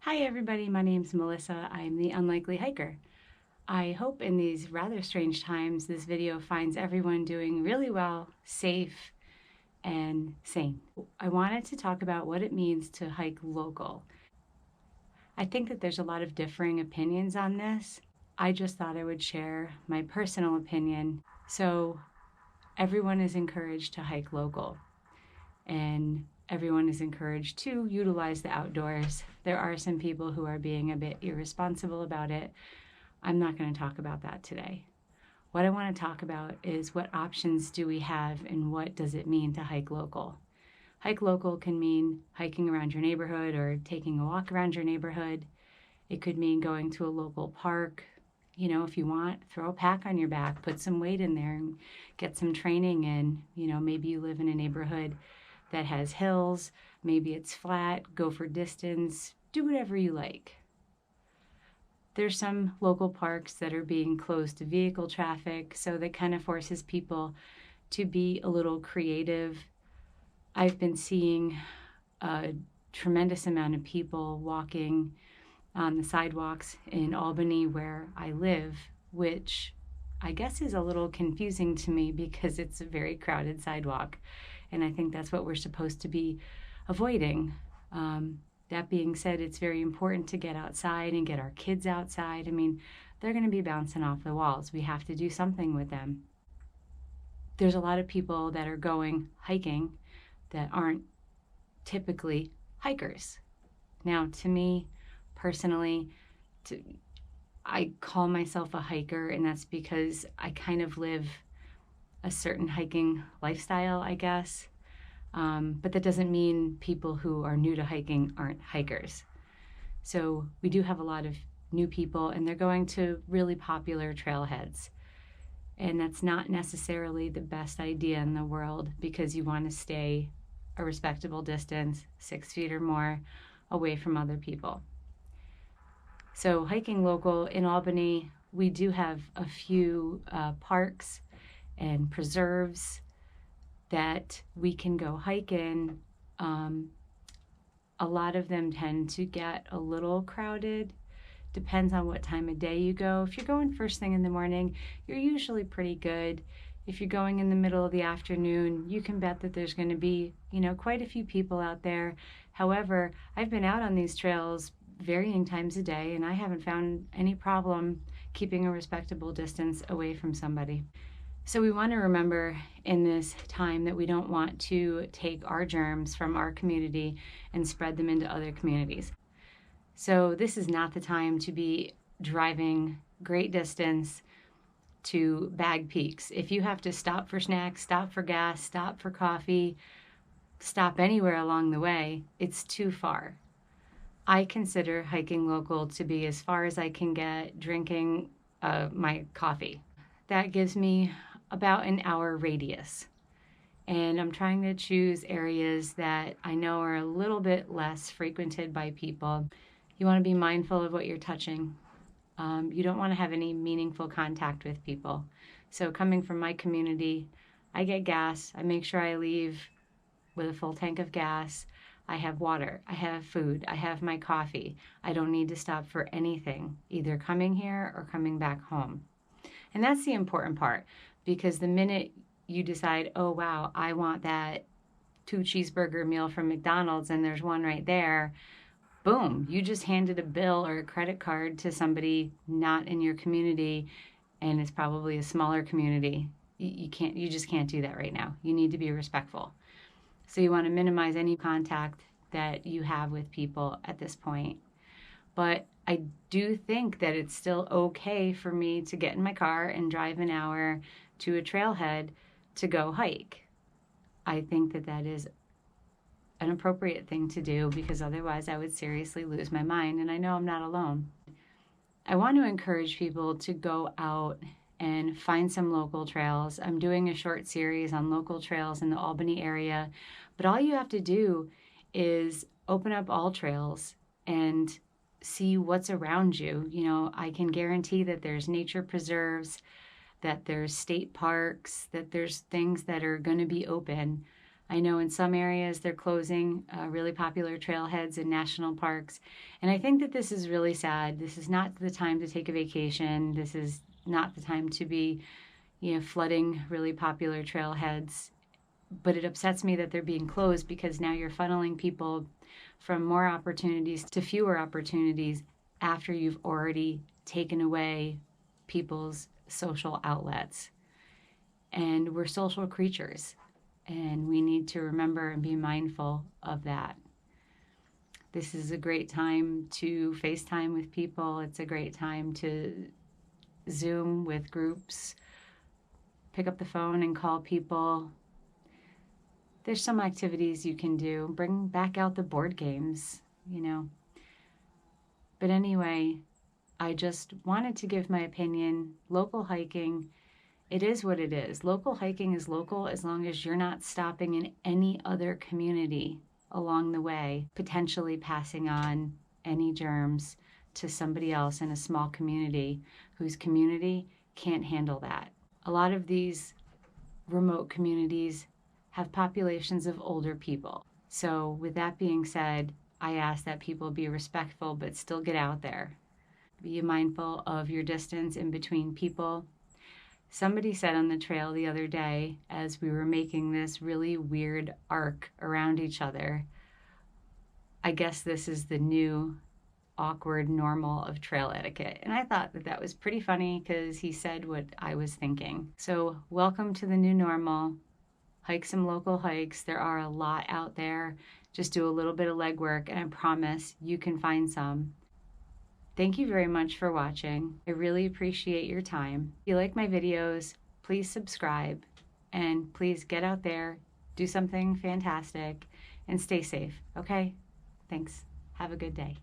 Hi everybody, my name's Melissa. I'm the Unlikely Hiker. I hope in these rather strange times this video finds everyone doing really well, safe, and sane. I wanted to talk about what it means to hike local. I think that there's a lot of differing opinions on this. I just thought I would share my personal opinion. So everyone is encouraged to hike local, and everyone is encouraged to utilize the outdoors. There are some people who are being a bit irresponsible about it. I'm not going to talk about that today. What I want to talk about is what options do we have and what does it mean to hike local. Hike local can mean hiking around your neighborhood or taking a walk around your neighborhood. It could mean going to a local park. If you want, throw a pack on your back, put some weight in there and get some training in. Maybe you live in a neighborhood that has hills, maybe it's flat, go for distance, do whatever you like. There's some local parks that are being closed to vehicle traffic, so that kind of forces people to be a little creative. I've been seeing a tremendous amount of people walking on the sidewalks in Albany where I live, which I guess is a little confusing to me because it's a very crowded sidewalk. And I think that's what we're supposed to be avoiding. That being said, it's very important to get outside and get our kids outside. They're going to be bouncing off the walls. We have to do something with them. There's a lot of people that are going hiking that aren't typically hikers. Now, to me, personally, I call myself a hiker, and that's because I kind of live a certain hiking lifestyle, I guess. But that doesn't mean people who are new to hiking aren't hikers. So we do have a lot of new people, and they're going to really popular trailheads. And that's not necessarily the best idea in the world because you want to stay a respectable distance, 6 feet or more, away from other people. So hiking local in Albany, we do have a few parks and preserves that we can go hike in. A lot of them tend to get a little crowded. Depends on what time of day you go. If you're going first thing in the morning, you're usually pretty good. If you're going in the middle of the afternoon, you can bet that there's going to be, quite a few people out there. However, I've been out on these trails varying times a day, and I haven't found any problem keeping a respectable distance away from somebody. So we want to remember in this time that we don't want to take our germs from our community and spread them into other communities. So this is not the time to be driving great distance to bag peaks. If you have to stop for snacks, stop for gas, stop for coffee, stop anywhere along the way, it's too far. I consider hiking local to be as far as I can get drinking my coffee. That gives me about an hour radius. And I'm trying to choose areas that I know are a little bit less frequented by people. You want to be mindful of what you're touching. You don't want to have any meaningful contact with people. So coming from my community, I get gas. I make sure I leave with a full tank of gas. I have water, I have food, I have my coffee. I don't need to stop for anything, either coming here or coming back home. And that's the important part, because the minute you decide, oh wow, I want that 2 cheeseburger meal from McDonald's and there's one right there, boom, you just handed a bill or a credit card to somebody not in your community, and it's probably a smaller community. You just can't do that right now. You need to be respectful. So you want to minimize any contact that you have with people at this point. But I do think that it's still okay for me to get in my car and drive an hour to a trailhead to go hike. I think that that is an appropriate thing to do because otherwise I would seriously lose my mind, and I know I'm not alone. I want to encourage people to go out and find some local trails. I'm doing a short series on local trails in the Albany area, but all you have to do is open up All Trails and see what's around you. I can guarantee that there's nature preserves, that there's state parks, that there's things that are going to be open. I know in some areas they're closing really popular trailheads in national parks. And I think that this is really sad. This is not the time to take a vacation. This is not the time to be, flooding really popular trailheads. But it upsets me that they're being closed because now you're funneling people from more opportunities to fewer opportunities after you've already taken away people's social outlets. And we're social creatures, and we need to remember and be mindful of that. This is a great time to FaceTime with people. It's a great time to Zoom with groups, pick up the phone and call people. There's some activities you can do. Bring back out the board games, But anyway, I just wanted to give my opinion. Local hiking, it is what it is. Local hiking is local as long as you're not stopping in any other community along the way, potentially passing on any germs to somebody else in a small community whose community can't handle that. A lot of these remote communities have populations of older people. So with that being said, I ask that people be respectful but still get out there. Be mindful of your distance in between people. Somebody said on the trail the other day, as we were making this really weird arc around each other, I guess this is the new awkward normal of trail etiquette. And I thought that that was pretty funny because he said what I was thinking. So welcome to the new normal. Hike some local hikes. There are a lot out there. Just do a little bit of legwork and I promise you can find some. Thank you very much for watching. I really appreciate your time. If you like my videos, please subscribe and please get out there, do something fantastic, and stay safe, okay? Thanks. Have a good day.